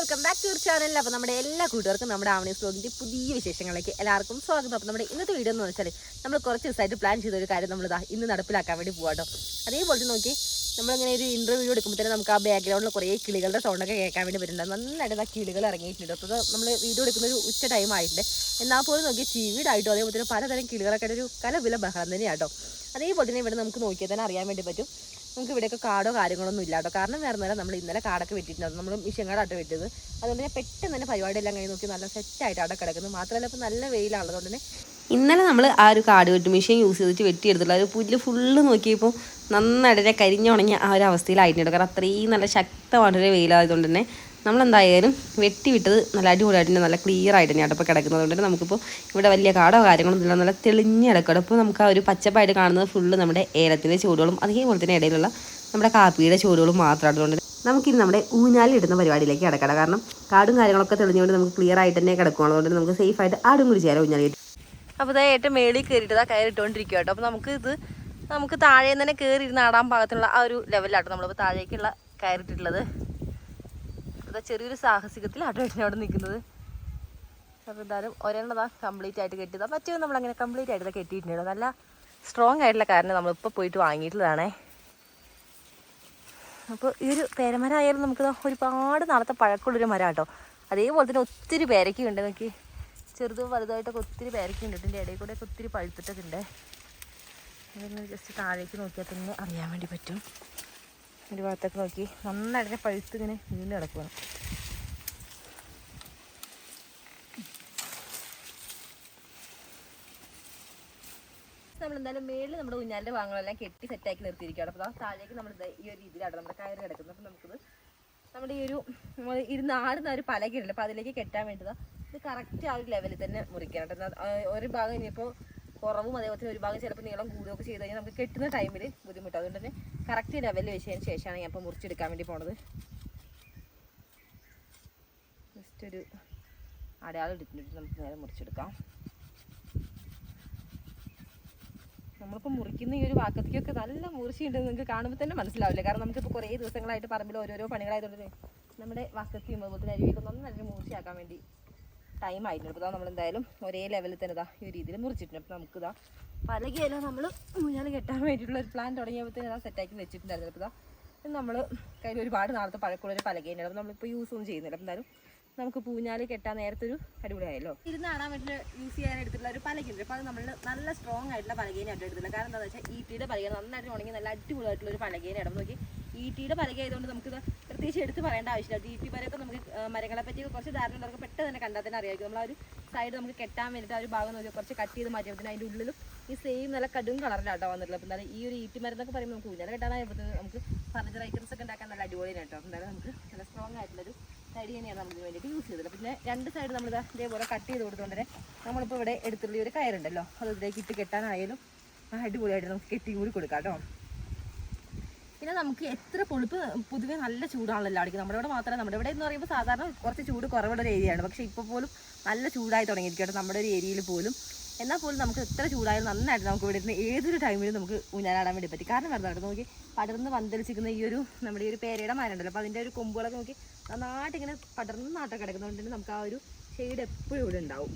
Welcome back to your channel. അപ്പോൾ നമ്മുടെ എല്ലാ കൂട്ടുകാർക്കും നമ്മുടെ ആവണീസ് വ്ലോഗിൻ്റെ പുതിയ വിശേഷങ്ങളിലേക്ക് എല്ലാവർക്കും സ്വാഗതം. അപ്പോൾ നമ്മുടെ ഇന്നത്തെ വീഡിയോ എന്ന് വെച്ചാൽ നമ്മൾ കുറച്ച് ദിവസമായിട്ട് പ്ലാൻ ചെയ്തൊരു കാര്യം നമ്മളിതാ ഇന്ന് നടപ്പിലാക്കാൻ വേണ്ടി പോകാട്ടോ. അതേപോലെ നോക്കി നമ്മളിങ്ങനെ ഒരു ഇൻ്റർവ്യൂ എടുക്കുമ്പോൾ തന്നെ നമുക്ക് ആ ബാക്ക്ഗ്രൗണ്ടിൽ കുറേ കിളികളുടെ സൗണ്ടൊക്കെ കേൾക്കാൻ വേണ്ടി വരുന്നുണ്ട്. നന്നായിട്ട് ആ കിളികൾ ഇറങ്ങിയിട്ടുണ്ട്. അപ്പോൾ നമ്മൾ വീഡിയോ എടുക്കുന്ന ഒരു ഉച്ച ടൈം ആയിട്ടുണ്ട്. എന്നാൽ പോലും നോക്കി ചീവീടായിട്ടോ അതേപോലെ തന്നെ പലതരം കിളികളൊക്കെ ഒരു കലവില ബഹളം തന്നെയാട്ടോ. അതേപോലെ തന്നെ ഇവിടെ നമുക്ക് നോക്കിയാൽ തന്നെ അറിയാൻ വേണ്ടി പറ്റും. നമുക്ക് ഇവിടെയൊക്കെ കാടോ കാര്യങ്ങളൊന്നും ഇല്ല കേട്ടോ. കാരണം വേറെ നേരം നമ്മൾ ഇന്നലെ കാടൊക്കെ വെട്ടിയിട്ടുണ്ടായിരുന്നു. നമ്മൾ മിഷ്യങ്കാടാട്ടോ വെട്ടിയത്. അതുകൊണ്ട് തന്നെ പെട്ടെന്ന് തന്നെ പരിപാടിയെല്ലാം കഴിഞ്ഞ് നോക്കി നല്ല സെറ്റായിട്ട് അവിടെ കിടക്കുന്നു. മാത്രമല്ല ഇപ്പോൾ നല്ല വെയിലാണ്. അതുകൊണ്ട് തന്നെ ഇന്നലെ നമ്മൾ ആ ഒരു കാട് വെട്ടി മെഷീൻ യൂസ് ചെയ്തിട്ട് വെട്ടിയെടുത്തില്ല. ഒരു പുല്ല് ഫുള്ള് നോക്കിയപ്പോൾ നന്നായിട്ട് കരിഞ്ഞുണങ്ങിയ ആ ഒരു അവസ്ഥയിലായിട്ടുണ്ട്. കാരണം അത്രയും നല്ല ശക്തമായിട്ടൊരു വെയിലായതുകൊണ്ട് തന്നെ നമ്മളെന്തായാലും വെട്ടി വിട്ടത് നല്ല അടിപൊളിയായിട്ട് നല്ല ക്ലിയർ ആയിട്ട് തന്നെയാണ് ഇപ്പോൾ കിടക്കുന്നത്. അതുകൊണ്ട് തന്നെ നമുക്കിപ്പോൾ ഇവിടെ വലിയ കാടോ കാര്യങ്ങളൊന്നും ഇല്ല. നല്ല തെളിഞ്ഞ് കിടക്കണം. അപ്പോൾ നമുക്ക് ആ ഒരു പച്ചപ്പായിട്ട് കാണുന്നത് ഫുള്ള് നമ്മുടെ ഏലത്തിൻ്റെ ചൂടുകളും അതേപോലെ തന്നെ ഇടയിലുള്ള നമ്മുടെ കാപ്പിയുടെ ചൂടുകളും മാത്രമാണ്. അതുകൊണ്ട് നമുക്കിനി നമ്മുടെ ഊഞ്ഞാലിടുന്ന പരിപാടിയിലേക്ക് കിടക്കണം. കാരണം കാടും കാര്യങ്ങളൊക്കെ തെളിഞ്ഞുകൊണ്ട് നമുക്ക് ക്ലിയർ ആയിട്ട് തന്നെ കിടക്കുകയാണ്. അതുകൊണ്ട് നമുക്ക് സേഫായിട്ട് ആടും കൂടി ചെയ്യാം ഊഞ്ഞാലി. അപ്പോൾ ഇതാ ഏറ്റവും മേളിൽ കയറിയിട്ട് കയറിയിട്ടുകൊണ്ടിരിക്കുക കേട്ടോ. അപ്പോൾ നമുക്ക് താഴെ തന്നെ കയറി ഇരുന്ന് ആടാൻ പാകത്തിനുള്ള ആ ഒരു ലെവലിലാട്ടോ നമ്മളിപ്പോൾ താഴേക്കുള്ള കയറിയിട്ടുള്ളത്. അത് ചെറിയൊരു സാഹസികത്തിലാട്ടോ അവിടെ നിൽക്കുന്നത്. അപ്പോൾ എന്തായാലും ഒരെണ്ണതാ കംപ്ലീറ്റ് ആയിട്ട് കെട്ടിയതാണ്. മറ്റേ നമ്മളങ്ങനെ കംപ്ലീറ്റ് ആയിട്ട് കെട്ടിയിട്ടുണ്ടോ. നല്ല സ്ട്രോങ് ആയിട്ടുള്ള കാരണം നമ്മളിപ്പോൾ പോയിട്ട് വാങ്ങിയിട്ടുള്ളതാണേ. അപ്പോൾ ഈ ഒരു പേരമരം ആയാലും നമുക്ക് ഒരുപാട് നാളത്തെ പഴക്കമുള്ളൊരു മരം കേട്ടോ. അതേപോലെ തന്നെ ഒത്തിരി പേരയ്ക്കുണ്ട്. നോക്കി ചെറുതും വലുതായിട്ടൊക്കെ ഒത്തിരി പേരയ്ക്കുണ്ട്. ഇതിൻ്റെ ഇടയിൽ കൂടെയൊക്കെ ഒത്തിരി പഴുത്തിട്ടൊക്കെ ഉണ്ട്. അതൊന്ന് ജസ്റ്റ് താഴേക്ക് നോക്കിയാൽ തന്നെ അറിയാൻ വേണ്ടി പറ്റും. ഒരു ഭാഗത്തൊക്കെ നോക്കി നന്നായിട്ട് പഴുത്ത് ഇങ്ങനെ വീണ് കിടക്കുകയാണ്. നമ്മളെന്തായാലും മേളിൽ നമ്മുടെ ഊഞ്ഞാലിൻ്റെ ഭാഗങ്ങളെല്ലാം കെട്ടി സെറ്റാക്കി നിർത്തിയിരിക്കുകയാണ്. അപ്പോൾ താഴേക്ക് നമ്മൾ ഈ ഒരു രീതിയിലാണ് നമ്മുടെ കയറ് കിടക്കുന്നത്. അപ്പോൾ നമുക്കിത് നമ്മുടെ ഈ ഒരു ഇരുന്ന് ആടുന്ന ഒരു പലകയുണ്ട്. അപ്പോൾ അതിലേക്ക് കെട്ടാൻ വേണ്ടത് ഇത് കറക്റ്റ് ആ ഒരു ലെവലിൽ തന്നെ മുറിക്കണം കേട്ടോ. ഒരു ഭാഗം ഇനിയിപ്പോൾ കുറവും അതേപോലെ ഒരു ഭാഗം ചിലപ്പോൾ നീളം കൂടുകയൊക്കെ ചെയ്ത് കഴിഞ്ഞാൽ നമുക്ക് കെട്ടുന്ന ടൈമിൽ ബുദ്ധിമുട്ടാണ്. അതുകൊണ്ട് തന്നെ കറക്റ്റ് ലെവലിൽ വെച്ചതിന് ശേഷമാണ് ഞാൻ ഇപ്പോൾ മുറിച്ചെടുക്കാൻ വേണ്ടി പോണത്. ജസ്റ്റ് ഒരു അടയാളം എടുത്തിട്ട് നമുക്ക് നേരെ മുറിച്ചെടുക്കാം. നമ്മളിപ്പോൾ മുറിക്കുന്ന ഈ ഒരു വാക്കത്തേക്കൊക്കെ നല്ല മുറിച്ചുണ്ടെന്ന് നിങ്ങൾക്ക് കാണുമ്പോൾ തന്നെ മനസ്സിലാവില്ല. കാരണം നമുക്കിപ്പോൾ കുറേ ദിവസങ്ങളായിട്ട് പറമ്പിൽ ഓരോരോ പണികളായതുകൊണ്ട് നമ്മുടെ വാക്കത്തി അതുപോലെ തന്നെ അരിവൊക്കെ നല്ലൊരു മൂർച്ചയാക്കാൻ വേണ്ടി ടൈം ആയിട്ടുണ്ട്. അപ്പോൾ നമ്മളെന്തായാലും ഒരേ ലെവലിൽ തന്നെ ഈ രീതിയിൽ മുറിച്ചിട്ടുണ്ട്. അപ്പോൾ നമുക്കിതാ പലകയെല്ലാം നമ്മൾ ഊഞ്ഞാൽ കെട്ടാൻ വേണ്ടിയിട്ടുള്ള ഒരു പ്ലാൻ തുടങ്ങിയപ്പോഴത്തേനും സെറ്റാക്കി വെച്ചിട്ടുണ്ടായിരുന്നു. അപ്പോൾ നമ്മൾ കയ്യിൽ ഒരുപാട് നാളത്തെ പഴക്കമുള്ളൊരു പലകയുണ്ട്. അപ്പോൾ നമ്മളിപ്പോൾ യൂസ് ഒന്നും ചെയ്യുന്നില്ല. അപ്പോൾ എന്തായാലും നമുക്ക് പൂഞ്ഞാൽ കെട്ടാൻ നേരത്തെ ഒരു അടിപൊളിയായല്ലോ. ഇരുന്ന് ആടാൻ വേണ്ടി യൂസ് ചെയ്യാൻ എടുത്തിട്ടുള്ള ഒരു പലകയുണ്ട്. അപ്പോൾ അത് നമ്മൾ നല്ല സ്ട്രോങ് ആയിട്ടുള്ള പലകേനായിട്ട് എടുത്തില്ല. കാരണം എന്താണെന്ന് വെച്ചാൽ ഈട്ടിയുടെ പലക നന്നായിട്ട് ഉണങ്ങി നല്ല അടിപൊളിയായിട്ടുള്ള ഒരു പലകേനാണ്. നോക്കി ഈട്ടിയുടെ പലക ആയതുകൊണ്ട് നമുക്ക് പ്രത്യേകിച്ച് എടുത്ത് പറയേണ്ട ആവശ്യമില്ല. ഈട്ടി പലയൊക്കെ നമുക്ക് മരങ്ങളെ പറ്റി കുറച്ച് ധാരണ ഉള്ളവർക്ക് പെട്ടെന്ന് തന്നെ കണ്ടാൽ തന്നെ അറിയാം. നമ്മൾ ആ ഒരു സൈഡ് നമുക്ക് കെട്ടാൻ വേണ്ടിയിട്ട് ആ ഒരു ഭാഗം നോക്കി കുറച്ച് കട്ട് ചെയ്ത് മാറ്റിയപ്പോൾ അതിൻ്റെ ഉള്ളിലും ഈ സെയിം നല്ല കടും കളറിലാട്ടോ വന്നിട്ടുള്ളത്. അപ്പോൾ എന്തായാലും ഈ ഒരു ഈട്ടി മരുന്നൊക്കെ പറയുമ്പോൾ നമുക്ക് ഊഞ്ഞാൽ കെട്ടാനായപ്പോൾ നമുക്ക് ഫർണിച്ചർ ഐറ്റംസ് ഒക്കെ ഉണ്ടാക്കാൻ നല്ല അടിപൊളിയാണ് കേട്ടോ. എന്തായാലും നമുക്ക് നല്ല സ്ട്രോങ് ആയിട്ടുള്ളൊരു സൈഡ് തന്നെയാണ് നമ്മൾ ഇതിന് വേണ്ടിയിട്ട് യൂസ് ചെയ്തത്. പിന്നെ രണ്ട് സൈഡ് നമ്മൾ ഇതേപോലെ കട്ട് ചെയ്ത് കൊടുത്തുകൊണ്ട് തന്നെ നമ്മളിപ്പോൾ ഇവിടെ എടുത്തുള്ള ഒരു കയറുണ്ടല്ലോ അത് ഇതിലേക്ക് ഇട്ട് കെട്ടാനായാലും അടിപൊളിയായിട്ട് നമുക്ക് കെട്ടിയും കൂടി കൊടുക്കാം കേട്ടോ. പിന്നെ നമുക്ക് എത്ര പൊളിപ്പ് പൊതുവേ നല്ല ചൂടാണല്ലോ എല്ലാവർക്കും. നമ്മുടെ ഇവിടെ മാത്രമേ നമ്മുടെ ഇവിടെ എന്ന് പറയുമ്പോൾ സാധാരണ കുറച്ച് ചൂട് കുറവുള്ള ഒരു ഏരിയയാണ്. പക്ഷേ ഇപ്പോൾ പോലും നല്ല ചൂടായി തുടങ്ങിയിരിക്കട്ടെ നമ്മുടെ ഒരു ഏരിയയിൽ പോലും. എന്നാൽ പോലും നമുക്ക് എത്ര ചൂടായാലും നന്നായിട്ട് നമുക്ക് ഇവിടെ ഇരുന്ന് ഏതൊരു ടൈമിലും നമുക്ക് ഊഞ്ഞാലാടാൻ വേണ്ടി പറ്റും. കാരണം വെറുതെ നോക്കി പടർന്ന് പന്തലിച്ചിരിക്കുന്ന ഈ ഒരു നമ്മുടെ ഈ ഒരു പേരയുടെ മരമുണ്ടല്ലോ. അപ്പോൾ അതിൻ്റെ ഒരു കൊമ്പുകളൊക്കെ നോക്കി നന്നായിട്ട് ഇങ്ങനെ പടർന്ന് നാട്ടം കിടക്കുന്നതുകൊണ്ട് തന്നെ നമുക്ക് ആ ഒരു ഷെയ്ഡ് എപ്പോഴും ഇവിടെ ഉണ്ടാവും.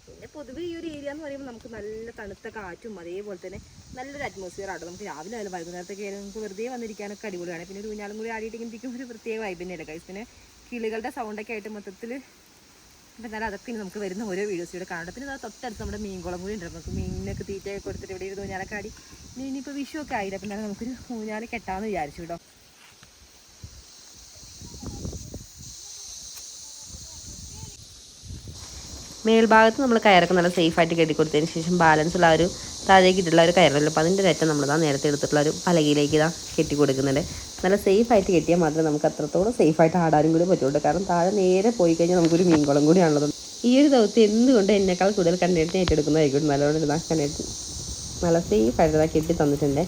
പിന്നെ പൊതുവെ ഈ ഒരു ഏരിയ എന്ന് പറയുമ്പോൾ നമുക്ക് നല്ല തണുത്ത കാറ്റും അതേപോലെ തന്നെ നല്ലൊരു അറ്റ്മോസ്ഫിയർ ആട്ടോ. നമുക്ക് രാവിലെ ആയാലും വൈകുന്നേരത്തൊക്കെ നമുക്ക് വെറുതെ വന്നിരിക്കാനൊക്കെ അടിപൊളിയാണ്. പിന്നെ ഒരു ഊഞ്ഞാലും കൂടി ആടിയിട്ടിരിക്കും ഒരു പ്രത്യേക വൈബ് തന്നെയല്ലേ ഗൈസ്. പിന്നെ കിളികളുടെ സൗണ്ടൊക്കെ ആയിട്ട് മൊത്തത്തിൽ അപ്പം എന്നാലും അതൊക്കെ ഇനി നമുക്ക് വരുന്ന ഓരോ വീഡിയോസ് ഇവിടെ കാണാം. പിന്നെ അത് തൊട്ടടുത്ത് നമ്മുടെ മീൻകുളം കൂടി ഉണ്ട്. നമുക്ക് മീനിനൊക്കെ തീറ്റയൊക്കെ കൊടുത്തിട്ട് ഇവിടെ ഇരുന്ന് ഊഞ്ഞാലൊക്കെ ആടി. ഇനിയിപ്പോൾ വിഷു ഒക്കെ ആയില്ല. അപ്പം എന്നാലും നമുക്കൊരു ഊഞ്ഞാൽ കെട്ടാമെന്ന് വിചാരിച്ചു കേട്ടോ. മേൽഭാഗത്ത് നമ്മൾ കയറൊക്കെ നല്ല സേഫായിട്ട് കെട്ടിക്കൊടുത്തതിന് ശേഷം ബാലൻസ് ഉള്ള ഒരു താഴേക്ക് ഇട്ടുള്ള ഒരു കയറല്ലോ. അപ്പോൾ അതിൻ്റെ രറ്റം നമ്മൾ നേരത്തെ എടുത്തിട്ടുള്ള ഒരു പലകയിലേക്ക് കെട്ടി കൊടുക്കുന്നുണ്ട്. നല്ല സേഫായിട്ട് കെട്ടിയാൽ മാത്രമേ നമുക്ക് അത്രത്തോളം സേഫായിട്ട് ആടാനും കൂടി പറ്റുള്ളൂ. കാരണം താഴെ നേരെ പോയി കഴിഞ്ഞാൽ നമുക്കൊരു മീൻകുളം കൂടിയാണുള്ളത്. ഈ ഒരു ദൗത്യം എന്തുകൊണ്ട് എന്നെക്കാൾ കൂടുതൽ കണ്ണേട്ടിന് ഏറ്റെടുക്കുന്നതായിരിക്കും. നല്ലോണം കണ്ണേട്ട് നല്ല സേഫായിട്ട് കെട്ടി തന്നിട്ടുണ്ട്.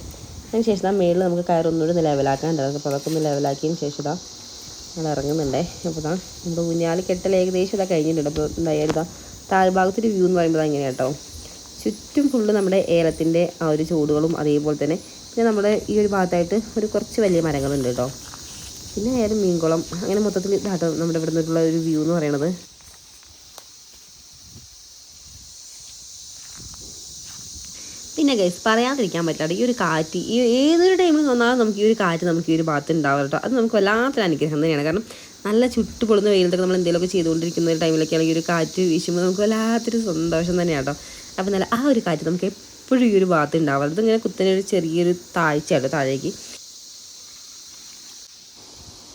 അതിന് ശേഷം മേളിൽ നമുക്ക് കയറൊന്നുകൂടി ലെവലാക്കാനുണ്ടായിരുന്നു. അപ്പോൾ അതൊക്കെ ഒന്ന് ലെവലാക്കിയതിന് ശേഷം നമ്മൾ ഇറങ്ങുന്നുണ്ടേ. അപ്പോൾ നമ്മുടെ ഊഞ്ഞാൽ കെട്ടൽ ഏകദേശം കഴിഞ്ഞിട്ടുണ്ട്. അപ്പോൾ എന്തായാലും താഴ്ഭാഗത്തിൻ്റെ വ്യൂ എന്ന് പറയുമ്പോൾ അങ്ങനെ കേട്ടോ. ചുറ്റും ഫുള്ള് നമ്മുടെ ഏലത്തിൻ്റെ ആ ഒരു ചൂടുകളും അതേപോലെ തന്നെ പിന്നെ നമ്മുടെ ഈ ഒരു ഭാഗത്തായിട്ട് ഒരു കുറച്ച് വലിയ മരങ്ങളുണ്ട് കേട്ടോ. പിന്നെ ആയാലും മീൻകുളം, അങ്ങനെ മൊത്തത്തിൽ ഇതാട്ടോ നമ്മുടെ ഇവിടെ നിന്നുള്ള ഒരു വ്യൂ എന്ന് പറയണത്. പിന്നെ ഗൈസ് പറയാതിരിക്കാൻ പറ്റാതെ ഈ ഒരു കാറ്റ്, ഈ ഏതൊരു ടൈമിൽ വന്നാലും നമുക്ക് ഈ ഒരു കാറ്റ് നമുക്ക് ഈ ഒരു ഭാഗത്ത് ഉണ്ടാവും കേട്ടോ. അത് നമുക്ക് വല്ലാത്തൊരു അനുഗ്രഹം തന്നെയാണ്. കാരണം നല്ല ചുട്ടുപൊള്ളുന്ന വെയിലത്തൊക്കെ നമ്മൾ എന്തെങ്കിലുമൊക്കെ ചെയ്തുകൊണ്ടിരിക്കുന്ന ഒരു ടൈമിലൊക്കെയാണ് ഈ ഒരു കാറ്റ് വീശുമ്പോൾ നമുക്ക് വല്ലാത്തൊരു സന്തോഷം തന്നെയാണ് കേട്ടോ. അപ്പോൾ നല്ല ആ ഒരു കാറ്റ് നമുക്ക് എപ്പോഴും ഈ ഒരു ഭാഗത്ത് ഉണ്ടാവും. അതിങ്ങനെ കുത്തനെ ഒരു ചെറിയൊരു താഴ്ചയാണ് താഴേക്ക്.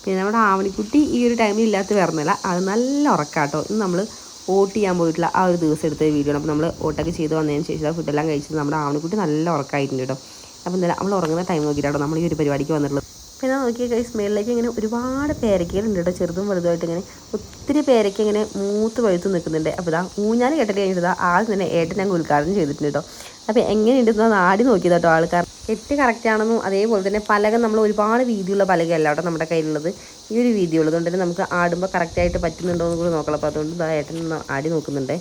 പിന്നെ നമ്മുടെ ആവണിക്കുട്ടി ഈ ഒരു ടൈമിൽ ഇല്ലാത്ത വരുന്നില്ല, അത് നല്ല ഉറക്കാട്ടോ. ഇന്ന് നമ്മൾ ഓട്ട് ചെയ്യാൻ പോയിട്ടുള്ള ആ ഒരു ദിവസം എടുത്ത വീഡിയോ ആണ്. അപ്പോൾ നമ്മൾ ഓട്ടൊക്കെ ചെയ്ത് വന്നതിന് ശേഷം ഫുഡെല്ലാം കഴിച്ചത് നമ്മുടെ ആവണിക്കുട്ടി നല്ല ഉറക്കമായിട്ടുണ്ട് കേട്ടോ. അപ്പോൾ എന്തായാലും നമ്മൾ ഉറങ്ങുന്ന ടൈം നോക്കിയിട്ടാണോ നമ്മൾ ഈ ഒരു പരിപാടിക്ക് വന്നിട്ടുള്ളത്. പിന്നെ നോക്കിയ കൈ സ്മെല്ലിലേക്ക് ഇങ്ങനെ ഒരുപാട് പേരക്കകളുണ്ട് കേട്ടോ, ചെറുതും വലുതുമായിട്ട് ഇങ്ങനെ ഒത്തിരി പേരയ്ക്ക് ഇങ്ങനെ മൂത്ത് പഴുത്ത് നിൽക്കുന്നുണ്ട്. അപ്പോൾ ഇതാ ഊഞ്ഞാൽ കെട്ടിട്ട് കഴിഞ്ഞിട്ട് ആൾ തന്നെ ഏട്ടൻ ഞങ്ങൾ ഉദ്ഘാടനം ചെയ്തിട്ടുണ്ട് കേട്ടോ. അപ്പോൾ എങ്ങനെയുണ്ടെന്ന് ആടി നോക്കിയത് കേട്ടോ ആൾക്കാർ. കെട്ട് കറക്റ്റ് ആണെന്നും അതേപോലെ തന്നെ പലക നമ്മൾ ഒരുപാട് വീതിയുള്ള പലകയല്ല കേട്ടോ നമ്മുടെ കയ്യിലുള്ളത്, ഈ ഒരു വീതി ഉള്ളതുകൊണ്ട് തന്നെ നമുക്ക് ആടുമ്പോൾ കറക്റ്റായിട്ട് പറ്റുന്നുണ്ടോ എന്ന് കൂടി നോക്കണം. അപ്പോൾ അതുകൊണ്ട് ഏട്ടൻ ആടി നോക്കുന്നുണ്ട്.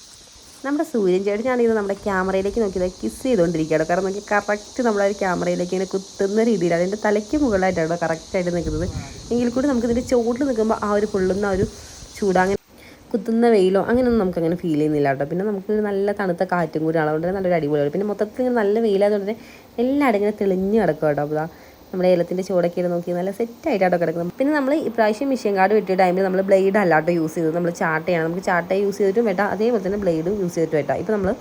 നമ്മുടെ സൂര്യൻ ചേട്ടനാണെങ്കിൽ നമ്മുടെ ക്യാമറയിലേക്ക് നോക്കിയത് കിസ് ചെയ്തുകൊണ്ടിരിക്കുകയാണ്. കാരണം നോക്കി കറക്റ്റ് നമ്മളാ ഒരു ക്യാമറയിലേക്ക് ഇങ്ങനെ കുത്തുന്ന രീതിയിൽ അതിൻ്റെ തലയ്ക്ക് മുകളിലായിട്ടാണ് കറക്റ്റായിട്ട് നിൽക്കുന്നത്. എങ്കിൽ കൂടി നമുക്കിതിൻ്റെ ചോട്ടിൽ നിൽക്കുമ്പോൾ ആ ഒരു പൊള്ളുന്ന ഒരു ചൂടാങ്ങനെ കുത്തുന്ന വെയിലോ അങ്ങനെയൊന്നും നമുക്കങ്ങനെ ഫീൽ ചെയ്യുന്നില്ല കേട്ടോ. പിന്നെ നമുക്ക് നല്ല തണുത്ത കാറ്റും കൂടിയാണ്, അതുകൊണ്ട് തന്നെ നല്ലൊരു അടിപൊളിയാണ്. പിന്നെ മൊത്തത്തിൽ ഇങ്ങനെ നല്ല വെയിലായതുകൊണ്ട് തന്നെ എല്ലാവരും ഇങ്ങനെ തെളിഞ്ഞ് കിടക്കും കേട്ടോ. അപ്പോൾ നമ്മുടെ ഏലത്തിൻ്റെ ചൂടൊക്കെ നോക്കി നല്ല സെറ്റായിട്ടാട്ടോ കിടക്കുന്നത്. പിന്നെ നമ്മൾ ഇപ്രാവശ്യം മിഷ്യൻ കാർഡ് വെട്ടിയ ടൈമിൽ നമ്മൾ ബ്ലേഡ് അല്ലാട്ടോ യൂസ് ചെയ്തത്, നമ്മൾ ചാട്ടയാണ്. നമുക്ക് ചാട്ട യൂസ് ചെയ്തിട്ടും വെട്ടാം, അതേപോലെ തന്നെ ബ്ലേഡും യൂസ് ചെയ്തിട്ട് വെട്ടാം. ഇപ്പോൾ നമ്മൾ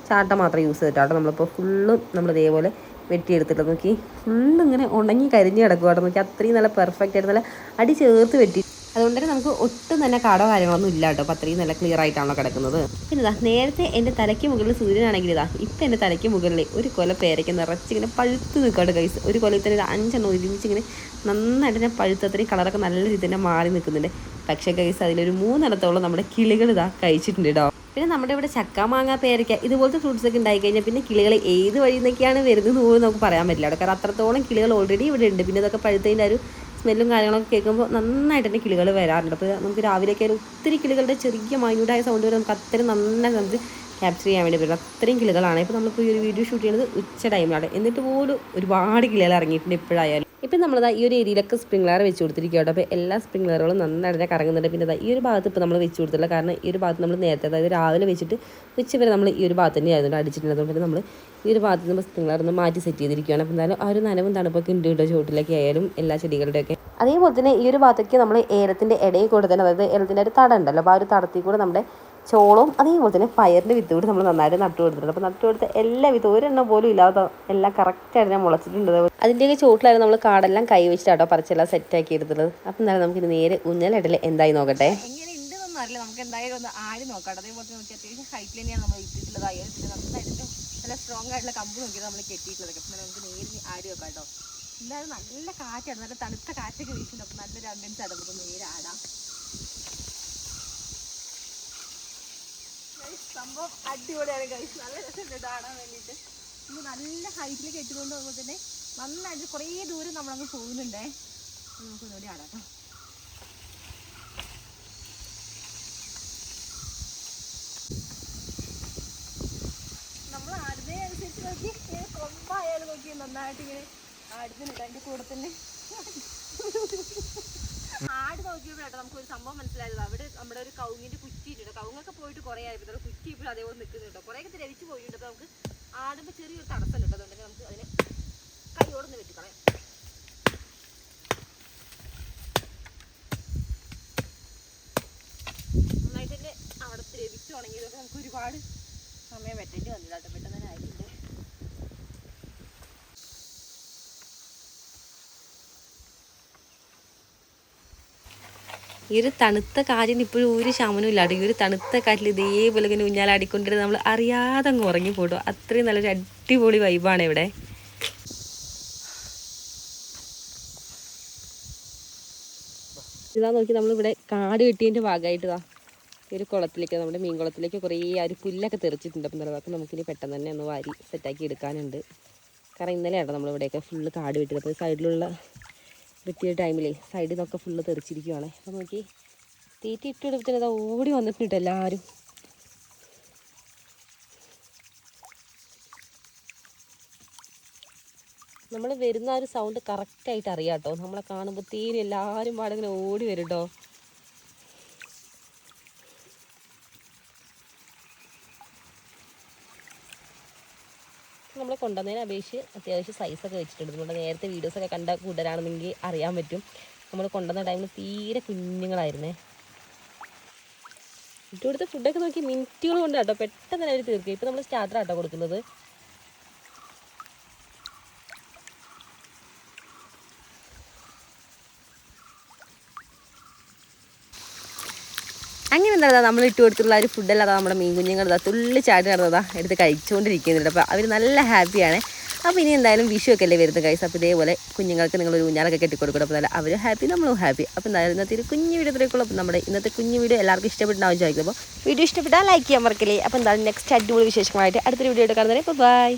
ചാട്ട മാത്രം യൂസ് ചെയ്തിട്ടാട്ടോ നമ്മളിപ്പോൾ ഫുള്ളും നമ്മൾ ഇതേപോലെ വെട്ടിയെടുത്തിട്ട് നോക്കി ഫുള്ള് ഇങ്ങനെ ഉണങ്ങി കരിഞ്ഞ് കിടക്കുക കേട്ടോ. നോക്കി അത്രയും നല്ല പെർഫെക്റ്റ് ആയിട്ട് നല്ല അടി ചേർത്ത് വെട്ടി, അതുകൊണ്ട് തന്നെ നമുക്ക് ഒട്ടും തന്നെ കടോ കാര്യങ്ങളൊന്നും ഇല്ല കേട്ടോ. അപ്പോൾ അത്രയും നല്ല ക്ലിയർ ആയിട്ടാണല്ലോ കിടക്കുന്നത്. പിന്നെ ഇതാ നേരത്തെ എൻ്റെ തലയ്ക്ക് മുകളിൽ സൂര്യനാണെങ്കിൽ ഇതാ ഇപ്പം എൻ്റെ തലയ്ക്ക് മുകളിൽ ഒരു കൊല പേരയ്ക്ക് നിറച്ചിങ്ങനെ പഴുത്ത് നിൽക്കാണ്ട് കൈസ്. ഒരു കൊലയിൽ തന്നെ ഒരു 5 എണ്ണം ഒരുമിച്ച് ഇങ്ങനെ നന്നായിട്ട് തന്നെ പഴുത്ത് അത്രയും കളറൊക്കെ നല്ല രീതിയിൽ തന്നെ മാറി നിൽക്കുന്നുണ്ട്. പക്ഷേ കൈസ് അതിലൊരു 3 എണ്ണത്തോളം നമ്മുടെ കിളികൾ ഇതാ കഴിച്ചിട്ടുണ്ട് കേട്ടോ. പിന്നെ നമ്മുടെ ഇവിടെ ചക്ക മാങ്ങ പേരയ്ക്ക ഇതുപോലത്തെ ഫ്രൂട്ട്സൊക്കെ ഉണ്ടായി കഴിഞ്ഞാൽ പിന്നെ കിളികൾ ഏത് വഴി നിന്നൊക്കെയാണ് വരുന്നത് പോലും നമുക്ക് പറയാൻ പറ്റില്ല കേട്ടോ. കാരണം അത്രത്തോളം കിളികൾ ഓൾറെഡി ഇവിടെ ഉണ്ട്. പിന്നെ ഇതൊക്കെ പഴുത്തതിൻ്റെ ഒരു സ്മെല്ലും കാര്യങ്ങളൊക്കെ കേൾക്കുമ്പോൾ നന്നായിട്ട് തന്നെ കിളികൾ വരാറുണ്ട്. അപ്പോൾ നമുക്ക് രാവിലെയൊക്കെ ഒത്തിരി കിളികളുടെ ചെറിയ മൈന്യൂട്ടായ സൗണ്ട് വരെ നമുക്ക് അത്രയും നന്നായി നമുക്ക് ക്യാപ്ചർ ചെയ്യാൻ വേണ്ടി പറ്റും. അത്രയും കിളികളാണ്. ഇപ്പോൾ നമ്മളിപ്പോൾ ഈ ഒരു വീഡിയോ ഷൂട്ട് ചെയ്യുന്നത് ഉച്ച ടൈമിലാണ്, എന്നിട്ട് പോലും ഒരുപാട് കിളികൾ ഇറങ്ങിയിട്ടുണ്ട് ഇപ്പോഴായാലും. ഇപ്പം നമ്മളിതാ ഈ ഒരു ഏരിയയിലൊക്കെ സ്പ്രിംഗ്ലർ വെച്ച് കൊടുത്തിരിക്കുക കേട്ടോ. അപ്പോൾ എല്ലാ സ്പ്രിംഗ്ലറുകളും നന്നായിട്ട് കറങ്ങുന്നുണ്ട്. പിന്നെ ഈ ഒരു ഭാഗത്ത് ഇപ്പോൾ നമ്മൾ വെച്ച് കൊടുത്തില്ല, കാരണം ഈ ഒരു ഭാഗത്ത് നമ്മൾ നേരത്തെ അതായത് രാവിലെ വെച്ചിട്ട് ഉച്ച വരെ നമ്മൾ ഈ ഒരു ഭാഗത്ത് തന്നെ ആയതുകൊണ്ട് അടിച്ചിട്ടുണ്ട്. അതുകൊണ്ട് നമ്മൾ ഈ ഒരു ഭാഗത്ത് നമ്മൾ സ്പ്രിംഗ്ലർ ഒന്ന് മാറ്റി സെറ്റ് ചെയ്തിരിക്കുകയാണ്. അപ്പോൾ എന്തായാലും ആ ഒരു നനവും തണുപ്പൊക്കെ ഉണ്ട് കേട്ടോ ചോട്ടിലൊക്കെ ആയാലും എല്ലാ ചെടികളുടെയൊക്കെ. അതേപോലെ തന്നെ ഈ ഒരു ഭാഗത്തേക്ക് നമ്മൾ ഏലത്തിൻ്റെ ഇടയിൽ കൂടെ തന്നെ, അതായത് ഏലത്തിൻ്റെ ഒരു തടം ഉണ്ടല്ലോ, അപ്പോൾ ആ ഒരു തടത്തിൽ കൂടെ നമ്മുടെ ചോളവും അതേപോലെ തന്നെ പയറിൻ്റെ വിത്ത് കൂടി നമ്മൾ നന്നായിട്ട് നട്ടു കൊടുത്തിട്ടുണ്ട്. അപ്പോൾ നട്ടു കൊടുത്ത എല്ലാ വിത്തും ഒരെണ്ണം പോലും ഇല്ലാതെ എല്ലാം കറക്റ്റായിട്ട് ഞാൻ മുളച്ചിട്ടുണ്ട്. അതിൻ്റെയൊക്കെ ചോട്ടിലായിരുന്നു നമ്മൾ കാടെല്ലാം കൈ വെച്ചിട്ടാട്ടോ പറിച്ചെല്ലാം സെറ്റാക്കി എടുത്തിട്ടുള്ളത്. അപ്പം എന്നാലും നമുക്കിത് നേരെ ഊഞ്ഞാലിടൽ എന്തായി നോക്കട്ടെ. എങ്ങനെ ഉണ്ടെന്നൊന്നും അറിയില്ല, നമുക്ക് എന്തായാലും ഒന്ന് ആടി നോക്കാം. അതേപോലെ നോക്കി അത്യാവശ്യം ഹൈറ്റിൽ തന്നെയാണ് നമ്മൾ ഇട്ടിട്ടുള്ളത്. ആയാലും പിന്നെ നന്നായിട്ട് നല്ല സ്ട്രോങ് ആയിട്ടുള്ള കമ്പ് നോക്കിയിട്ട് നമ്മൾ കെട്ടിയിട്ടുള്ളത്. അപ്പം നമുക്ക് നേരെ ആടി നോക്കാം കേട്ടോ. എന്തായാലും നല്ല കാറ്റാണ്, നല്ല തണുത്ത കാറ്റൊക്കെ വീശുന്നുണ്ട്. അപ്പം നല്ലൊരു അംബിയൻസ് ആണ്, നമുക്ക് നേരെ ആടാം. സംഭവം അടിപൊളിയാണ് ഗൈസ്, നല്ല രസമുണ്ട് ആടാൻ വേണ്ടിയിട്ട്. ഇന്ന് നല്ല ഹൈറ്റിൽ കെട്ടിക്കൊണ്ട് പോകുമ്പോൾ തന്നെ നന്നായിട്ട് കുറേ ദൂരം നമ്മളങ്ങ് പോകുന്നുണ്ടേ. നമുക്ക് ഒന്നുകൂടി ആടാം കേട്ടോ. നമ്മൾ ആടുന്നതിനനുസരിച്ച് നോക്കി ഇങ്ങനെ കൊമ്പായാലും നോക്കി നന്നായിട്ട് ഇങ്ങനെ ആടുന്നുണ്ട്. അതിൻ്റെ കൂടെ തന്നെ ആട് നോക്കിയപ്പോഴാട്ടോ നമുക്കൊരു സംഭവം മനസ്സിലായത്. അവിടെ നമ്മുടെ ഒരു കവുങ്ങിൻ്റെ കുറ്റിയിട്ടുണ്ട്. കവുങ്ങൊക്കെ പോയിട്ട് കുറേ ആയപ്പോൾ കുറ്റി ഇപ്പോഴും അതേപോലെ നിൽക്കുന്നുണ്ടോ, കുറേയൊക്കെ ദ്രവിച്ച് പോയിട്ടുണ്ട്. അപ്പോൾ നമുക്ക് ആടുമ്പോൾ ചെറിയൊരു തടസ്സം ഉണ്ട്. അതുകൊണ്ട് നമുക്ക് അതിനെ കൈയോടൊന്ന് വെട്ടിക്കളയാം. നന്നായിട്ട് തന്നെ അവിടെ ദ്രവിച്ച് തുടങ്ങിയതൊക്കെ നമുക്ക് ഒരുപാട് സമയം വെട്ടേണ്ടി വന്നില്ല കേട്ടോ, പെട്ടെന്ന് തന്നെ ആയിട്ടുണ്ട്. ഈ ഒരു തണുത്ത കാറ്റിന് ഇപ്പോഴും ഒരു ശമനം ഇല്ലാട്ടോ. ഈ ഒരു തണുത്ത കാറ്റിൽ ഇതേപോലെ ഇങ്ങനെ ഊഞ്ഞാലാടിക്കൊണ്ടിരുന്ന് നമ്മൾ അറിയാതെ അങ്ങ് ഉറങ്ങിപ്പോട്ടോ. അത്രയും നല്ലൊരു അടിപൊളി വൈബാണ് ഇവിടെ. ഇതാ നോക്കി നമ്മളിവിടെ കാട് കെട്ടിയതിൻ്റെ ഭാഗമായിട്ട് ഇതാ ഈ ഒരു കുളത്തിലേക്ക്, നമ്മുടെ മീൻ കുളത്തിലേക്ക് കുറേ ആ ഒരു പുല്ലൊക്കെ തെറിച്ചിട്ടുണ്ട്. അപ്പം അതൊക്കെ നമുക്കിനി പെട്ടെന്ന് തന്നെ ഒന്ന് വാരി സെറ്റാക്കി എടുക്കാനുണ്ട്. കാരണം ഇന്നലെയാട്ടോ നമ്മളിവിടെയൊക്കെ ഫുള്ള് കാട് വെട്ടിയത്. അപ്പോൾ സൈഡിലുള്ള വെട്ടിയ ടൈമിലേ സൈഡിൽ നിന്നൊക്കെ ഫുള്ള് തെറിച്ചിരിക്കുവാണ്. അപ്പോൾ നോക്കി തീറ്റ ഇട്ടെടുത്തിട്ട് അതാ ഓടി വന്നിട്ടുണ്ട് എല്ലാവരും. നമ്മൾ വരുന്ന ആ ഒരു സൗണ്ട് കറക്റ്റായിട്ട് അറിയാം കേട്ടോ. നമ്മളെ കാണുമ്പോഴത്തേനും എല്ലാവരും പാടിങ്ങനെ ഓടി വരും കേട്ടോ. നമ്മൾ കൊണ്ടുവന്നതിനെ അപേക്ഷിച്ച് അത്യാവശ്യം സൈസൊക്കെ വെച്ചിട്ടുണ്ട്. നമ്മുടെ നേരത്തെ വീഡിയോസൊക്കെ കണ്ട കൂട്ടരാണെന്നെങ്കിൽ അറിയാൻ പറ്റും. നമ്മൾ കൊണ്ടുവന്ന ടൈമിൽ തീരെ കുഞ്ഞുങ്ങളായിരുന്നേ. ഇട്ടുകൊടുത്ത ഫുഡൊക്കെ നോക്കി മിനിറ്റുകൾ കൊണ്ട് കേട്ടോ പെട്ടെന്ന് തന്നെ അവർ തീർക്കുക. ഇപ്പോൾ നമ്മൾ സ്റ്റാർട്ടർ ആട്ടോ കൊടുക്കുന്നത്. അങ്ങനെ എന്താ നമ്മൾ ഇട്ട് കൊടുത്തുള്ള ഒരു ഫുഡല്ലാതെ നമ്മുടെ മീൻ കുഞ്ഞുങ്ങൾ തുള്ളി ചാടി നടന്നതാ എടുത്ത് കഴിച്ചുകൊണ്ടിരിക്കുന്നുണ്ട്. അപ്പോൾ അവർ നല്ല ഹാപ്പിയാണ്. അപ്പോൾ ഇനി എന്തായാലും വിഷു ഒക്കെ അല്ലേ വരുന്നത് ഗൈസ്. അപ്പോൾ ഇതേപോലെ കുഞ്ഞുങ്ങൾക്ക് നിങ്ങളൊരു ഊഞ്ഞാലൊക്കെ കെട്ടിക്കൊടുക്കണം. അപ്പോൾ നല്ല അവർ ഹാപ്പി, നമ്മളും ഹാപ്പി. അപ്പോൾ എന്തായാലും ഇന്നത്തെ ഒരു കുഞ്ഞു വീഡിയോ ഇത്രയൊക്കെയുള്ളൂ. അപ്പോൾ നമ്മുടെ ഇന്നത്തെ കുഞ്ഞു വീഡിയോ എല്ലാവർക്കും ഇഷ്ടപ്പെട്ടാവും ചോദിക്കുമ്പോൾ വീഡിയോ ഇഷ്ടപ്പെട്ടാൽ ലൈക്ക് ചെയ്യാൻ മറക്കല്ലേ. അപ്പോൾ എന്തായാലും നെക്സ്റ്റ് അടിപൊളി വിശേഷങ്ങളായിട്ട് അടുത്തൊരു വീഡിയോ കാണുന്നതിന് ഇപ്പോൾ ബൈ.